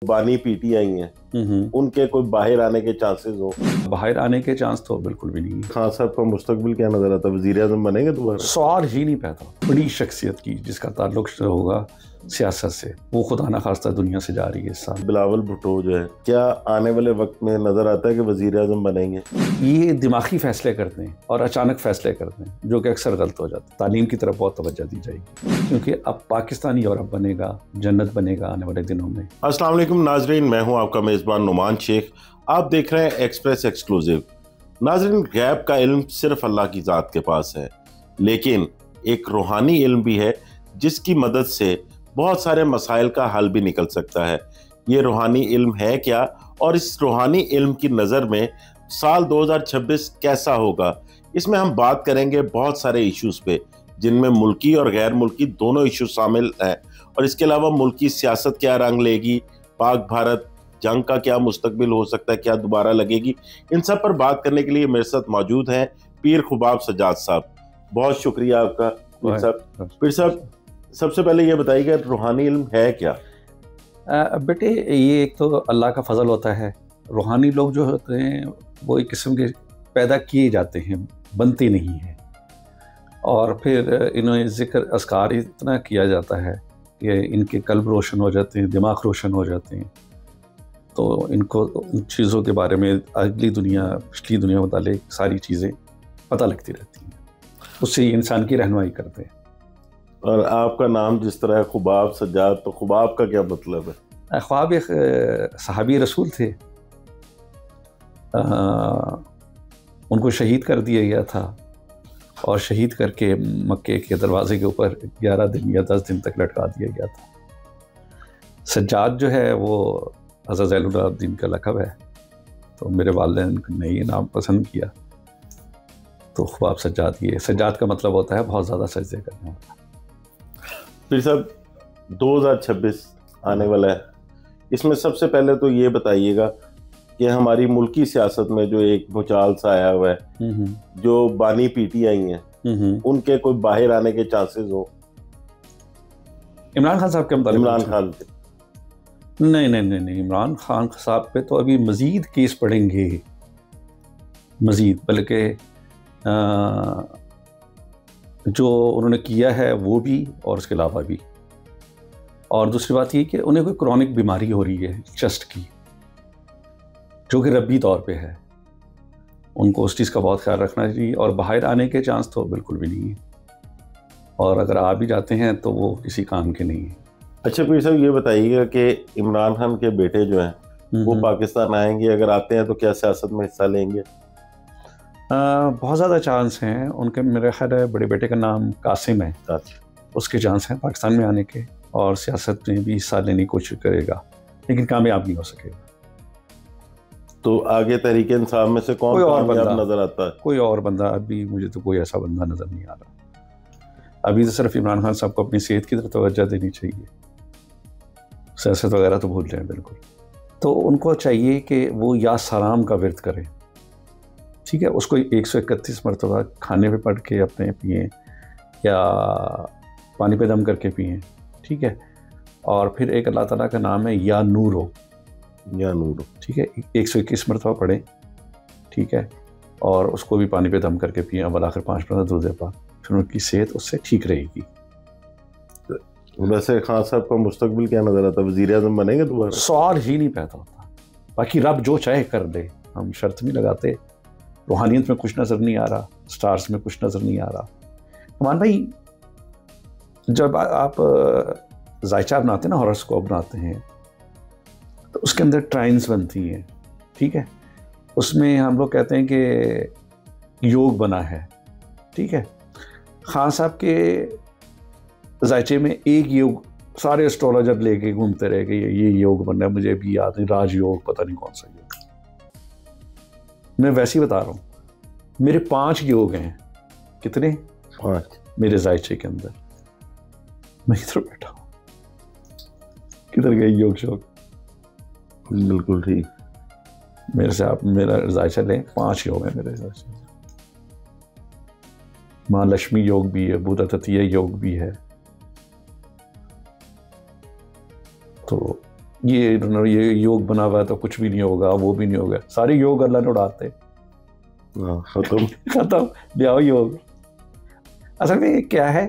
बानी पीटीआई हैं, उनके कोई बाहर आने के चांसेस हो? बाहर आने के चांस तो बिल्कुल भी नहीं है। खान साहब का मुस्तकबिल क्या नजर आता है? वजीर आजम बनेंगे दोबारा? सवाल ही नहीं पैदा। बड़ी शख्सियत की जिसका ताल्लुक होगा सियासत से, वो खुदा ना खास्ता दुनिया से जा रही है इस साल। बिलावल भुट्टो जो है, क्या आने वाले वक्त में नजर आता है कि वजीर आजम बनेंगे? ये दिमागी फैसले करते हैं और अचानक फैसले करते हैं, जो कि अक्सर गलत हो जाते हैं। तालीम की तरफ बहुत तवज्जो दी जाएगी, क्योंकि अब पाकिस्तान यूरोप बनेगा, जन्नत बनेगा आने वाले दिनों में। अस्सलाम वालेकुम नाजरीन, मैं हूं आपका मेज़बान नुमान शेख। आप देख रहे हैं एक्सप्रेस एक्सक्लूसिव। नाजरीन, गैब का इल्म सिर्फ अल्लाह की ज़ात के पास है, लेकिन एक रूहानी इल्म भी है जिसकी मदद से बहुत सारे मसाइल का हल भी निकल सकता है। ये रूहानी इल्म है क्या, और इस रूहानी इल्म की नज़र में साल 2026 कैसा होगा, इसमें हम बात करेंगे बहुत सारे इश्यूज़ पे, जिनमें मुल्की और गैर मुल्की दोनों इशू शामिल हैं। और इसके अलावा मुल्की सियासत क्या रंग लेगी, पाक भारत जंग का क्या मुस्तकबिल हो सकता है, क्या दोबारा लगेगी, इन सब पर बात करने के लिए मेरे साथ मौजूद हैं पीर खुबाब सज्जाद साहब। बहुत शुक्रिया आपका पीर साहब। पीर साहब, सबसे पहले ये बताइएगा रूहानी इल्म है क्या? बेटे, ये एक तो अल्लाह का फजल होता है। रूहानी लोग जो होते हैं वो एक किस्म के पैदा किए जाते हैं, बनते नहीं हैं। और फिर इन्हें ज़िक्र अस्कार इतना किया जाता है कि इनके कल्ब रोशन हो जाते हैं, दिमाग रोशन हो जाते हैं, तो इनको उन चीज़ों के बारे में अगली दुनिया पिछली दुनिया मुतालिक सारी चीज़ें पता लगती रहती हैं। उससे ये इंसान की रहनुमाई करते हैं। और आपका नाम जिस तरह है खुबाब सज्जाद, तो खुबाब का क्या मतलब है? ख्वाब एक सहाबी रसूल थे, उनको शहीद कर दिया गया था और शहीद करके मक्के के दरवाजे के ऊपर 11 दिन या 10 दिन तक लटका दिया गया था। सज्जाद जो है वो हज़रत ज़ैनुल आबिदीन का लक़ब है, तो मेरे वालिदैन ने ये नाम पसंद किया, तो ख्वाब सज्जाद। ये सज्जाद का मतलब होता है बहुत ज़्यादा सजदे करने वाला। फिर साहब, 2026 आने वाला है, इसमें सबसे पहले तो ये बताइएगा कि हमारी मुल्की सियासत में जो एक भूचाल सा आया हुआ है, जो बानी पीटीआई हैं, उनके कोई बाहर आने के चांसेस हो? इमरान खान साहब के मतलब? इमरान खान के? नहीं, इमरान खान साहब पे तो अभी मज़ीद केस पड़ेंगे, मज़ीद, बल्कि जो उन्होंने किया है वो भी और उसके अलावा भी। और दूसरी बात ये कि उन्हें कोई क्रॉनिक बीमारी हो रही है चेस्ट की, जो कि रब्बी तौर पे है। उनको उस चीज़ का बहुत ख्याल रखना चाहिए, और बाहर आने के चांस तो बिल्कुल भी नहीं है, और अगर आ भी जाते हैं तो वो किसी काम के नहीं है। अच्छा पीर साहब, ये बताइएगा कि इमरान खान के बेटे जो हैं वो पाकिस्तान आएंगे? अगर आते हैं तो क्या सियासत में हिस्सा लेंगे? बहुत ज़्यादा चांस हैं उनके। मेरे ख्याल है बड़े बेटे का नाम कासिम है, उसके चांस हैं पाकिस्तान में आने के, और सियासत में भी हिस्सा लेने की कोशिश करेगा, लेकिन कामयाब नहीं हो सकेगा। तो आगे तहरीक इंसाफ में से कौन और बंदा नजर आता है? कोई और बंदा? अभी मुझे तो कोई ऐसा बंदा नज़र नहीं आ रहा। अभी तो सिर्फ इमरान खान साहब को अपनी सेहत की तरफ तवज्जो देनी चाहिए, सियासत वगैरह तो भूल जाएं बिल्कुल। तो उनको चाहिए कि वो या सलाम का विर्द करें, ठीक है, उसको 131 मरतबा खाने पे पढ़ के अपने पिएँ, या पानी पे दम करके पिएँ, ठीक है। और फिर एक अल्लाह ताला का नाम है या नूरो, या नूरो, ठीक है, 121 मरतबा पढ़ें, ठीक है, और उसको भी पानी पे दम करके पिएँ। अब आखिर 5 मरतबा दूध पा, फिर उनकी सेहत उससे ठीक रहेगी। वैसे खान साहब का मुस्तकबिल क्या नजर आता है? वजीर आजम बनेंगे दोबारा? सवाल ही नहीं पैदा होता। बाकी रब जो चाहे कर दे, हम शर्त नहीं लगाते। रूहानियत में कुछ नज़र नहीं आ रहा, स्टार्स में कुछ नज़र नहीं आ रहा। नुमान भाई, जब आप जायचा बनाते हैं ना, हॉरोस्कोप बनाते हैं, तो उसके अंदर ट्राइन्स बनती हैं, ठीक है। उसमें हम लोग कहते हैं कि योग बना है, ठीक है। खान साहब के जायचे में एक योग सारे एस्ट्रोलॉजर लेके घूमते रहे कि ये योग बनना है, मुझे भी याद नहीं, राजयोग, पता नहीं कौन सा योग। मैं वैसे ही बता रहा हूँ, मेरे 5 योग हैं। कितने? 5 मेरे जायचे के अंदर। मैं इधर बैठा हूँ, किधर गए योग शोक? बिल्कुल ठीक। मेरे से आप मेरा जायचा लें, 5 योग हैं मेरे जायचे। माँ लक्ष्मी योग भी है, बुध तृतीय योग भी है, तो ये योग बना हुआ है तो कुछ भी नहीं होगा, वो भी नहीं होगा, सारे योग अल्लाह ने उड़ाते, खत्म, ले आओ योग। असल में क्या है,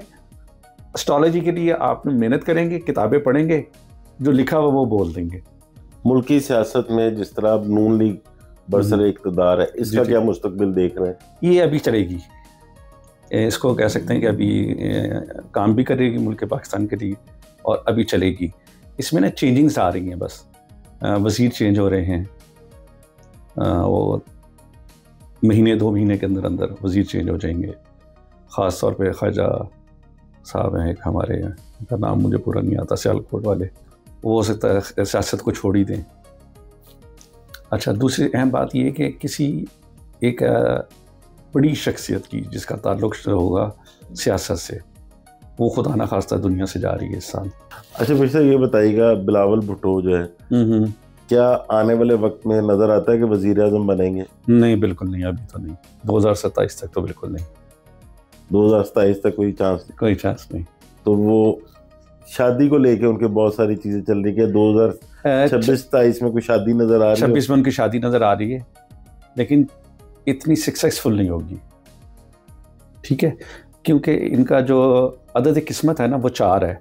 एस्ट्रोलॉजी के लिए आप मेहनत करेंगे, किताबें पढ़ेंगे, जो लिखा हुआ वो बोल देंगे। मुल्की सियासत में जिस तरह अब नून लीग बरसरे इक़्तिदार है, इसका क्या मुस्तकबिल देख रहे हैं? ये अभी चलेगी, इसको कह सकते हैं कि अभी काम भी करेगी मुल्क पाकिस्तान के लिए और अभी चलेगी। इसमें ना चेंजिंग्स आ रही हैं, बस वज़ीर चेंज हो रहे हैं, वो महीने 2 महीने के अंदर अंदर वज़ीर चेंज हो जाएंगे। ख़ास तौर पे ख्वाजा साहब हैं एक हमारे, उनका नाम मुझे पूरा नहीं आता, सियालकोट वाले, वो हो सकता है सियासत को छोड़ ही दें। अच्छा, दूसरी अहम बात ये है कि किसी एक बड़ी शख्सियत की जिसका ताल्लुक होगा सियासत से, वो खुदा ना खास्ता दुनिया से जा रही है इस साल। अच्छा फिर से ये बताइएगा, बिलावल भुट्टो जो है, क्या आने वाले वक्त में नज़र आता है कि वज़ीर आज़म बनेंगे? नहीं, बिल्कुल नहीं, अभी तो नहीं। 2027 तक तो बिल्कुल नहीं। 2027 तक कोई चांस नहीं। तो वो शादी को लेके उनके बहुत सारी चीज़ें चल रही है, 2026-27 में कोई शादी नज़र आ रही है? 26 में उनकी शादी नज़र आ रही है, लेकिन इतनी सक्सेसफुल नहीं होगी, ठीक है, क्योंकि इनका जो अदद किस्मत है ना वो 4 है।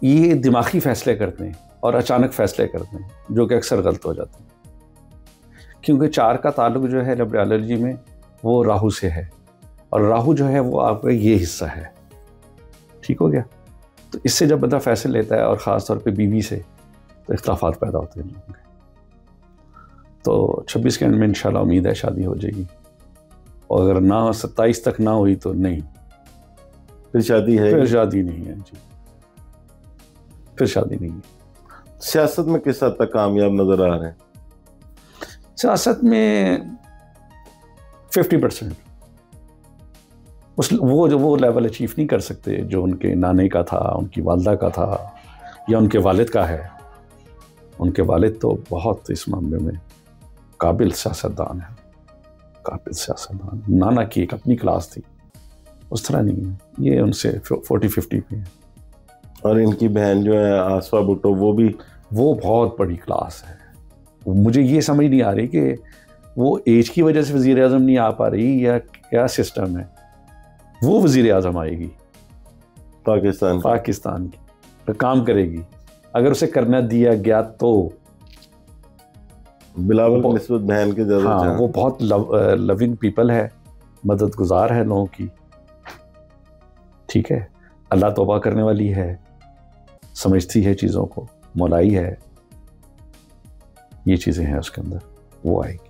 ये दिमागी फ़ैसले करते हैं और अचानक फ़ैसले करते हैं, जो कि अक्सर गलत हो जाते हैं, क्योंकि 4 का ताल्लुक जो है लिबरलॉजी में वो राहु से है, और राहु जो है वो आपका ये हिस्सा है, ठीक हो गया। तो इससे जब बंदा फ़ैसले लेता है और ख़ास तौर पे बीवी से, तो इख्तिलाफ़ात पैदा होते हैं लोगों के। तो 26 के एंड में इंशाल्लाह उम्मीद है शादी हो जाएगी, और अगर ना 27 तक ना हुई तो नहीं, फिर शादी है? फिर शादी नहीं है जी, फिर शादी नहीं है। सियासत में किस हद तक कामयाब नज़र आ रहे हैं? सियासत में 50%। वो लेवल अचीव नहीं कर सकते जो उनके नाने का था, उनकी वालदा का था, या उनके वालिद का है। उनके वालिद तो बहुत इस मामले में काबिल सियासतदान है, काबिल सियासतदान। नाना की एक अपनी क्लास थी, उस तरह नहीं है, ये उनसे 40-50 पे है। और इनकी बहन जो है आसफा भुट्टो, वो बहुत बड़ी क्लास है। मुझे ये समझ नहीं आ रही कि वो एज की वजह से वज़ीर आज़म नहीं आ पा रही या क्या सिस्टम है। वो वज़ीर आज़म आएगी पाकिस्तान की, तो काम करेगी अगर उसे करना दिया गया तो। बिलावल की निस्बत बहन के ज़्यादा। हाँ, वो बहुत लविंग पीपल है, मददगुजार है लोगों की, ठीक है, अल्लाह तौबा करने वाली है, समझती है चीज़ों को, मौलाई है, ये चीज़ें हैं उसके अंदर, वो आएगी।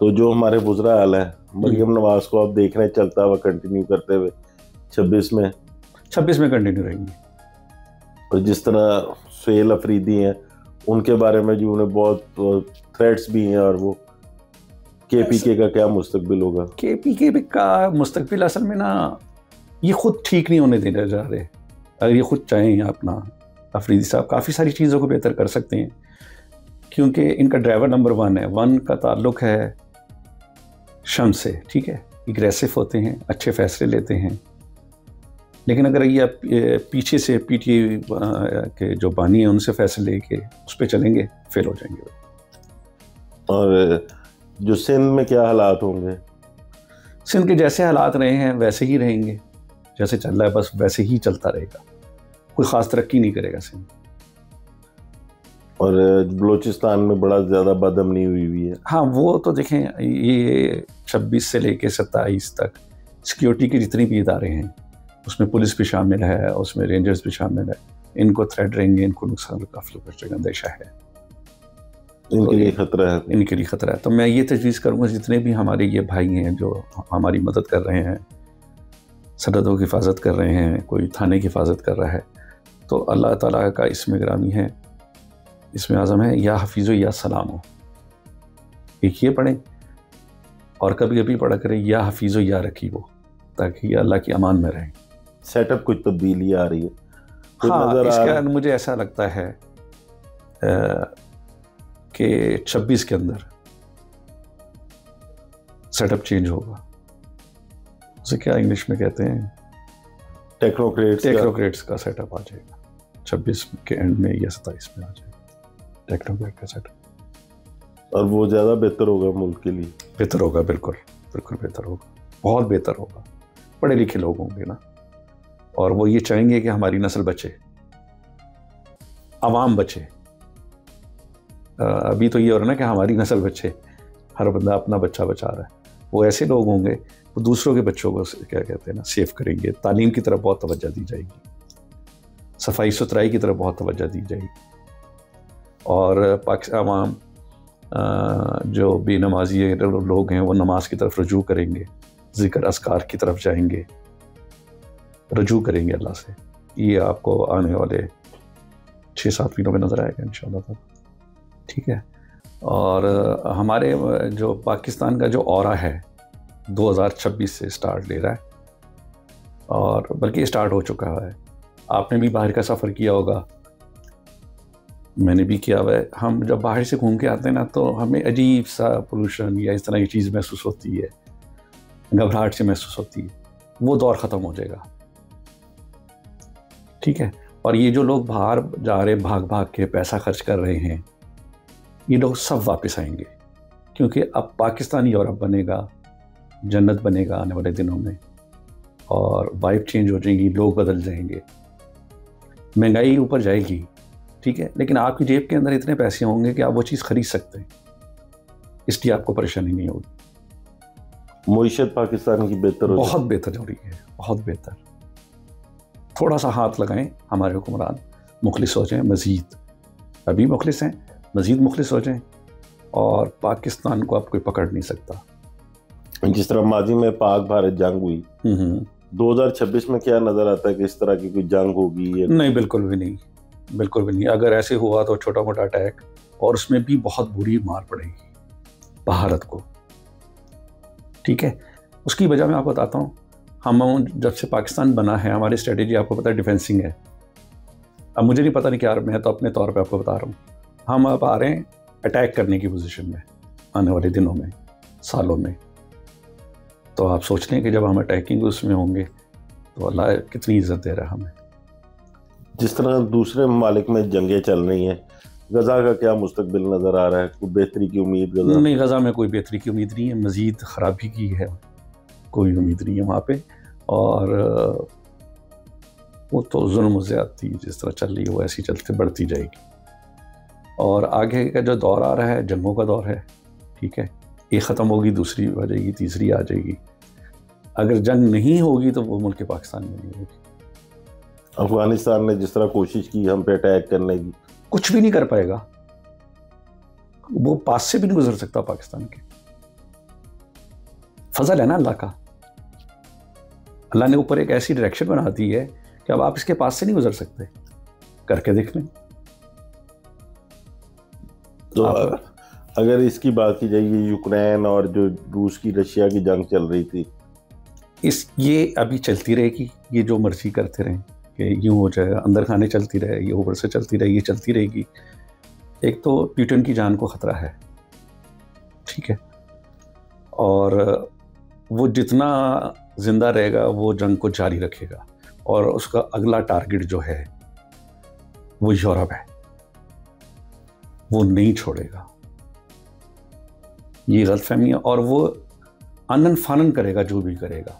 तो जो हमारे बुज़रा हाल है, मरियम नवाज को आप देख रहे हैं चलता हुआ कंटिन्यू करते हुए 26 में कंटिन्यू रहेंगी। और जिस तरह सुहेल अफरीदी हैं, उनके बारे में जो उन्हें बहुत थ्रेट्स भी हैं, और वो KPK का क्या मुस्तकबिल होगा? KPK का मुस्तकबिल असल में ना, ये खुद ठीक नहीं होने देने जा रहे। अगर ये खुद चाहें अपना, अफरीदी साहब काफ़ी सारी चीज़ों को बेहतर कर सकते हैं, क्योंकि इनका ड्राइवर नंबर 1 है। 1 का ताल्लुक है शम्स से, ठीक है, एग्रेसिव होते हैं, अच्छे फैसले लेते हैं, लेकिन अगर ये पीछे से PTA के जो बानी हैं उनसे फैसले लेके उस पर चलेंगे, फेल हो जाएंगे। और जो सिंध में क्या हालात होंगे? सिंध के जैसे हालात रहे हैं वैसे ही रहेंगे, जैसे चल रहा है बस वैसे ही चलता रहेगा, कोई ख़ास तरक्की नहीं करेगा सिंध। और बलूचिस्तान में बड़ा ज़्यादा बदअमनी हुई है। हाँ, वो तो देखें, ये 26 से लेके 27 तक सिक्योरिटी के जितने भी इदारे हैं उसमें पुलिस भी शामिल है, उसमें रेंजर्स भी शामिल है, इनको थ्रेट रहेंगे, इनको नुकसान काफ़ी का अंदेशा है, इनके लिए ख़तरा है। तो मैं ये तजवीज़ करूँगा जितने भी हमारे ये भाई हैं जो हमारी मदद कर रहे हैं, सरहदों की हिफाजत कर रहे हैं, कोई थाने की हिफाजत कर रहा है, तो अल्लाह ताला का इसमें ग्रामी है, इसमें आज़म है, या हफीज़ो या सलामो, एक ये पढ़ें, और कभी कभी पढ़ा करें या हफीज़ो या रकीबो, ताकि अल्लाह की अमान में रहें। सेटअप कुछ तब्दीली आ रही है? हाँ, इसका मुझे ऐसा लगता है कि 26 के अंदर सेटअप चेंज होगा। उसे क्या इंग्लिश में कहते हैं, टेक्नोक्रेट्स का सेटअप आ जाएगा 2026 के एंड में या 27 में आ जाए टेक्नोक्रेट का सेट। और वो ज़्यादा बेहतर होगा मुल्क के लिए? बेहतर होगा, बिल्कुल बिल्कुल बेहतर होगा, बहुत बेहतर होगा। पढ़े लिखे लोग होंगे ना, और वो ये चाहेंगे कि हमारी नस्ल बचे, आवाम बचे। अभी तो ये हो रहा है ना कि हमारी नस्ल बचे, हर बंदा अपना बच्चा बचा रहा है। वो ऐसे लोग होंगे वो दूसरों के बच्चों को क्या कहते हैं ना सेव करेंगे। तालीम की तरफ बहुत तवज्जो दी जाएगी, सफाई सुथराई की तरफ बहुत तवज्जो दी जाएगी, और पाकिस्तान आवाम जो बेनमाजी लोग हैं वो नमाज की तरफ रजू करेंगे, ज़िक्र अस्कार की तरफ जाएंगे, रजू करेंगे अल्लाह से। ये आपको आने वाले 6-7 महीनों में नज़र आएगा इंशाअल्लाह। ठीक है। और हमारे जो पाकिस्तान का जो ऑरा है 2026 से स्टार्ट ले रहा है, और बल्कि स्टार्ट हो चुका है। आपने भी बाहर का सफ़र किया होगा, मैंने भी किया हुआ है। हम जब बाहर से घूम के आते हैं ना तो हमें अजीब सा पोल्यूशन या इस तरह की चीज़ महसूस होती है, घबराहट से महसूस होती है। वो दौर ख़त्म हो जाएगा। ठीक है। और ये जो लोग बाहर जा रहे भाग भाग के पैसा खर्च कर रहे हैं, ये लोग सब वापस आएंगे, क्योंकि अब पाकिस्तान यूरोप बनेगा, जन्नत बनेगा आने वाले दिनों में, और वाइब चेंज हो जाएगी, लोग बदल जाएंगे, महंगाई ऊपर जाएगी। ठीक है। लेकिन आपकी जेब के अंदर इतने पैसे होंगे कि आप वो चीज़ खरीद सकते हैं, इसलिए आपको परेशानी नहीं होगी। मईशत पाकिस्तान की बेहतर हो, बहुत बेहतर हो रही है, बहुत बेहतर। थोड़ा सा हाथ लगाएं हमारे हुक्मरान, मुखलिस हो जाएं मज़ीद। अभी मुखलिस हैं, मज़ीद मुखलिस हो जाएं, और पाकिस्तान को अब कोई पकड़ नहीं सकता। जिस तरह माजी में पाक भारत जंग हुई, 2026 में क्या नज़र आता है कि इस तरह की कोई जंग होगी या नहीं? बिल्कुल भी नहीं, बिल्कुल भी नहीं। अगर ऐसे हुआ तो छोटा मोटा अटैक, और उसमें भी बहुत बुरी मार पड़ेगी भारत को। ठीक है। उसकी वजह मैं आपको बताता हूँ। हम जब से पाकिस्तान बना है, हमारी स्ट्रेटेजी आपको पता है डिफेंसिंग है। अब मुझे नहीं पता नहीं क्या, मैं तो अपने तौर पे आपको बता रहा हूँ। हम अब आ रहे हैं अटैक करने की पोजीशन में आने वाले दिनों में, सालों में। तो आप सोच लें कि जब हम अटैकिंग उसमें होंगे तो अल्लाह कितनी इज्जत दे रहा है हमें। जिस तरह दूसरे ममालिक में जंगें चल रही हैं, गज़ा का क्या मुस्तकबिल नज़र आ रहा है? कोई बेहतरी की उम्मीद? गज़ा नहीं, गज़ा में कोई बेहतरी की उम्मीद नहीं है, मज़ीद ख़राबी की है, कोई उम्मीद नहीं है वहाँ पे। और वो तो जुल्म ज़्यादती जिस तरह चल रही है वो ऐसी चलते बढ़ती जाएगी। और आगे का जो दौर आ रहा है जंगों का दौर है। ठीक है। एक ख़त्म होगी, दूसरी आ जाएगी, तीसरी आ जाएगी। अगर जंग नहीं होगी तो वो मुल्क पाकिस्तान में नहीं होगी। अफगानिस्तान ने जिस तरह कोशिश की हम पे अटैक करने की, कुछ भी नहीं कर पाएगा, वो पास से भी नहीं गुजर सकता पाकिस्तान के। फजल है ना अल्लाह का, अल्लाह ने ऊपर एक ऐसी डायरेक्शन बना दी है कि अब आप इसके पास से नहीं गुजर सकते। करके देख लें। तो अगर इसकी बात की जाए, यूक्रेन और जो रूस की रशिया की जंग चल रही थी, ये अभी चलती रहेगी। ये जो मर्जी करते रहें कि यूँ हो जाएगा, अंदर खाने चलती रहे, ये ऊपर से चलती रहे, ये चलती रहेगी। एक तो पुतिन की जान को ख़तरा है। ठीक है। और वो जितना ज़िंदा रहेगा वो जंग को जारी रखेगा, और उसका अगला टारगेट जो है वो यूरोप है, वो नहीं छोड़ेगा। ये गलतफहमी है। और वो आनन फानन करेगा, जो भी करेगा।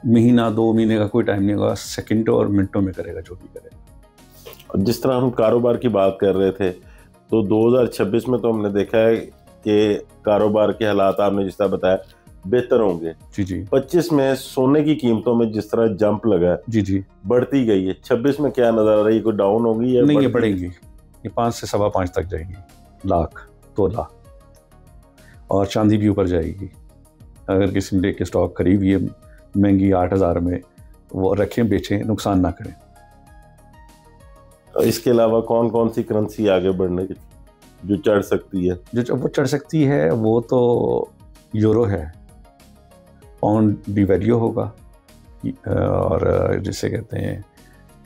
महीना 2 महीने का कोई टाइम नहीं होगा, सेकंडों और मिनटों में करेगा जो भी करेगा। जिस तरह हम कारोबार की बात कर रहे थे, तो 2026 में तो हमने देखा है कि कारोबार के हालात आपने जिस तरह बताया बेहतर होंगे। जी जी। 25 में सोने की कीमतों में जिस तरह जंप लगा, जी जी, बढ़ती गई है। 26 में क्या नजर आ रही है? कोई डाउन होगी या नहीं? ये बढ़ेगी, ये 5 से 5.25 तक जाएगी, लाख 2 लाख। और चांदी भी ऊपर जाएगी। अगर किसी ने लेके स्टॉक खरीदी है महंगी 8,000 में, वो रखें, बेचें, नुकसान ना करें। इसके अलावा कौन कौन सी करेंसी आगे बढ़ने की जो चढ़ सकती है? जो वो चढ़ सकती है वो तो यूरो है, पाउंड डिवैल्यू होगा, और जिसे कहते हैं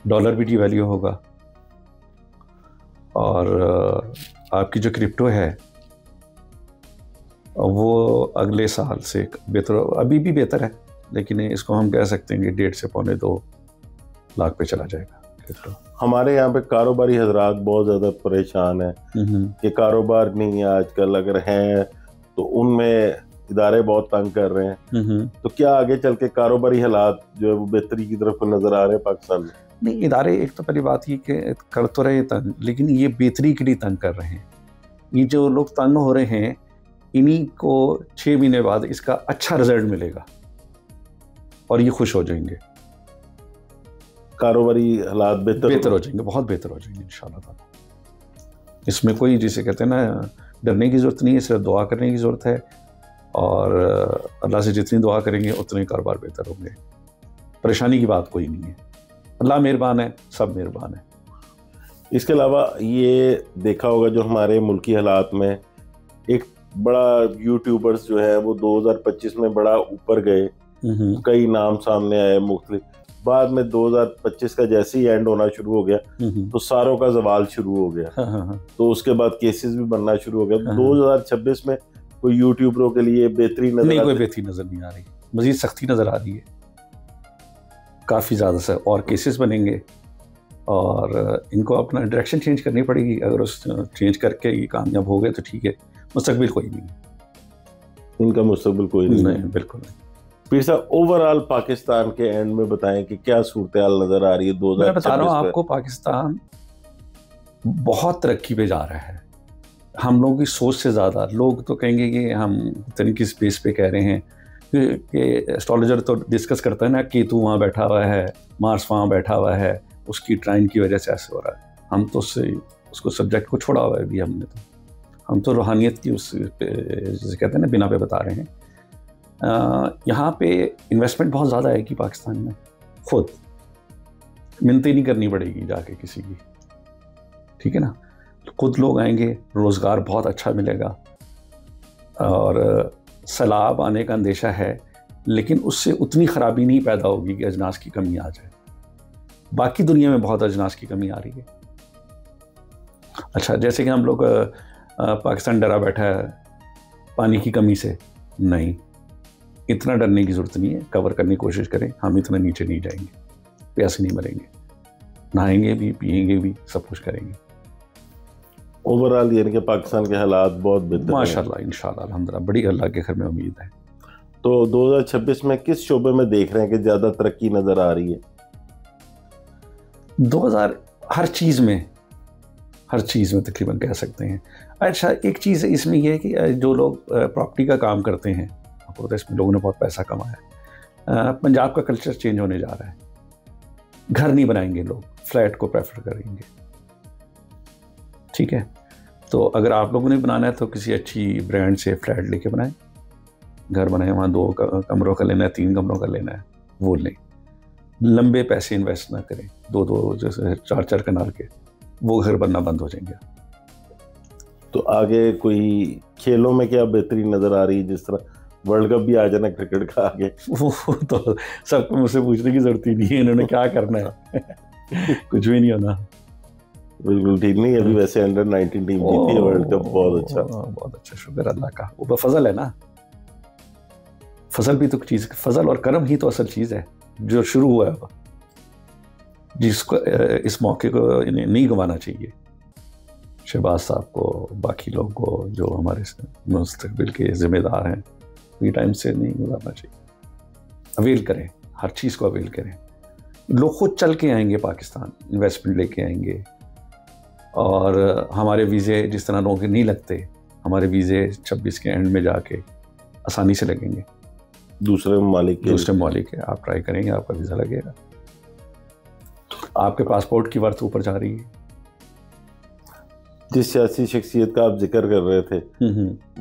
डॉलर भी डिवैल्यू होगा। और आपकी जो क्रिप्टो है वो अगले साल से बेहतर, अभी भी बेहतर है, लेकिन इसको हम कह सकते हैं कि 1.5 से 2.25 लाख पे चला जाएगा। क्रिप्टो। हमारे यहाँ पे कारोबारी हजरात बहुत ज़्यादा परेशान है कि कारोबार नहीं है आजकल, अगर हैं तो उनमें इदारे बहुत तंग कर रहे हैं। तो क्या आगे चल के कारोबारी हालात जो है वो बेहतरी की तरफ नज़र आ रहे हैं पाकिस्तान में? नहीं, इदारे एक तो पहली बात ये कि कर तो रहे तंग, लेकिन ये बेहतरी के लिए तंग कर रहे हैं। ये जो लोग तंग हो रहे हैं, इन्हीं को 6 महीने बाद इसका अच्छा रिजल्ट मिलेगा और ये खुश हो जाएंगे, कारोबारी हालात बेहतर हो जाएंगे, बहुत बेहतर हो जाएंगे इंशाल्लाह ताला। इसमें कोई, जिसे कहते हैं ना, डरने की ज़रूरत नहीं है, सिर्फ दुआ करने की ज़रूरत है, और अल्लाह से जितनी दुआ करेंगे उतने कारोबार बेहतर होंगे। परेशानी की बात कोई नहीं है, अल्लाह मेहरबान है, सब मेहरबान है। इसके अलावा ये देखा होगा जो हमारे मुल्की हालात में एक बड़ा यूट्यूबर्स जो है वो 2025 में बड़ा ऊपर गए, कई नाम सामने आए मुख्तलिफ, बाद में 2025 का जैसे ही एंड होना शुरू हो गया तो सारों का जवाल शुरू हो गया। तो उसके बाद केसेस भी बनना शुरू हो गया। 2026 में कोई यूट्यूबरों के लिए बेहतरी नजर नहीं, कोई बेहतरी नजर नहीं आ रही, मजीद सख्ती नजर आ रही है, काफ़ी ज़्यादा से और केसेस बनेंगे और इनको अपना डायरेक्शन चेंज करनी पड़ेगी। अगर उस चेंज करके ये कामयाब हो गए तो ठीक है, मुस्तकबिल कोई नहीं, इनका मुस्तकबिल कोई नहीं, बिल्कुल नहीं। पीर साहब, ओवरऑल पाकिस्तान के एंड में बताएं कि क्या सूरत हाल नजर आ रही है 2026 मैं बता रहा हूँ आपको, पाकिस्तान बहुत तरक्की पे जा रहा है, हम लोगों की सोच से ज़्यादा। लोग तो कहेंगे कि हम तरीके किस बेस पे कह रहे हैं कि एस्ट्रोलॉजर तो डिस्कस करता है ना, केतु वहाँ बैठा हुआ है, मार्स वहाँ बैठा हुआ है, उसकी ट्राइन की वजह से ऐसे हो रहा है। हम तो उसको सब्जेक्ट को छोड़ा हुआ है अभी हमने, तो हम तो रूहानियत की उस जैसे कहते हैं ना बिना पे बता रहे हैं। यहाँ पे इन्वेस्टमेंट बहुत ज़्यादा है कि पाकिस्तान में खुद मिन्नतें नहीं करनी पड़ेगी जाके किसी की, ठीक है ना, खुद लोग आएंगे, रोज़गार बहुत अच्छा मिलेगा और सैलाब आने का अंदेशा है, लेकिन उससे उतनी ख़राबी नहीं पैदा होगी कि अजनास की कमी आ जाए। बाकी दुनिया में बहुत अजनास की कमी आ रही है। अच्छा, जैसे कि हम लोग पाकिस्तान डरा बैठा है पानी की कमी से, नहीं, इतना डरने की ज़रूरत नहीं है, कवर करने की कोशिश करें, हम इतना नीचे नहीं जाएंगे, प्यासे नहीं मरेंगे, नहाएंगे भी, पिएंगे भी, सब कुछ करेंगे। ओवरऑल यानी कि पाकिस्तान के हालात बहुत बेहतर माशाल्लाह, इंशाल्लाह, अल्हम्दुलिल्लाह, बड़ी अल्लाह के घर में उम्मीद है। तो 2026 में किस शोबे में देख रहे हैं कि ज़्यादा तरक्की नज़र आ रही है? 2000 हर चीज़ में तकरीबन कह सकते हैं। अच्छा, एक चीज़ इसमें यह है कि जो लोग प्रॉपर्टी का काम करते हैं, इसमें लोगों ने बहुत पैसा कमाया। पंजाब का कल्चर चेंज होने जा रहा है, घर नहीं बनाएंगे लोग, फ्लैट को प्रेफर करेंगे, ठीक है। तो अगर आप लोगों ने बनाना है तो किसी अच्छी ब्रांड से फ्लैट लेके बनाएं, घर बनाएं, वहाँ 2 कमरों का लेना है, 3 कमरों का लेना है, वो लें। लंबे पैसे इन्वेस्ट ना करें, 2-2 जैसे 4-4 कनाल के, वो घर बनना बंद हो जाएंगे। तो आगे कोई खेलों में क्या बेहतरी नज़र आ रही है? जिस तरह वर्ल्ड कप भी आ जाना क्रिकेट का आगे, वो तो सबको मुझसे पूछने की जरूरत ही नहीं है, इन्होंने क्या करना है कुछ भी नहीं होना। बिल्कुल ठीक नहीं, अभी वैसे अंडर 19 टीम जीती है वर्ल्ड कप, बहुत अच्छा, शुक्र अल्लाह का। वो फजल है ना, फजल भी तो चीज़, फजल और करम ही तो असल चीज़ है जो शुरू हुआ है, जिसको इस मौके को नहीं गंवाना चाहिए। शहबाज साहब को, बाकी लोगों को जो हमारे मुस्तकबिल के जिम्मेदार हैं, ये टाइम से नहीं गुजारना चाहिए। अवेल करें, हर चीज़ को अवेल करें। लोग खुद चल के आएंगे पाकिस्तान, इन्वेस्टमेंट लेके आएंगे, और हमारे वीज़े जिस तरह लोगों के नहीं लगते, हमारे वीज़े 26 के एंड में जाके आसानी से लगेंगे। दूसरे ममालिक है, आप ट्राई करेंगे, आपका वीज़ा लगेगा। आपके पासपोर्ट की वर्थ ऊपर जा रही है। जिस सियासी शख्सियत का आप जिक्र कर रहे थे,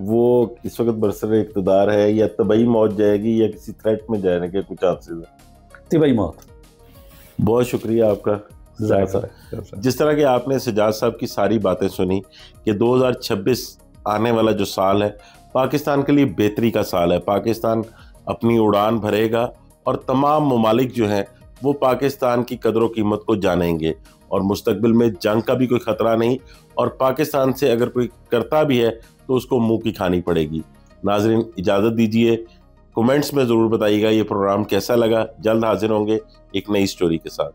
वो इस वक्त बरसरे इक़्तिदार है, या तबई मौत जाएगी या किसी थ्रेट में जाने के कुछ चांसेस है? तबई मौत। बहुत शुक्रिया आपका। जिस तरह के आपने सजाद साहब की सारी बातें सुनी कि 2026 आने वाला जो साल है पाकिस्तान के लिए बेहतरी का साल है। पाकिस्तान अपनी उड़ान भरेगा और तमाम ममालिक जो हैं वो पाकिस्तान की कदर कीमत को जानेंगे, और मुस्तकबिल में जंग का भी कोई ख़तरा नहीं, और पाकिस्तान से अगर कोई करता भी है तो उसको मुंह की खानी पड़ेगी। नाज़रीन, इजाज़त दीजिए, कमेंट्स में ज़रूर बताइएगा ये प्रोग्राम कैसा लगा। जल्द हाजिर होंगे एक नई स्टोरी के साथ।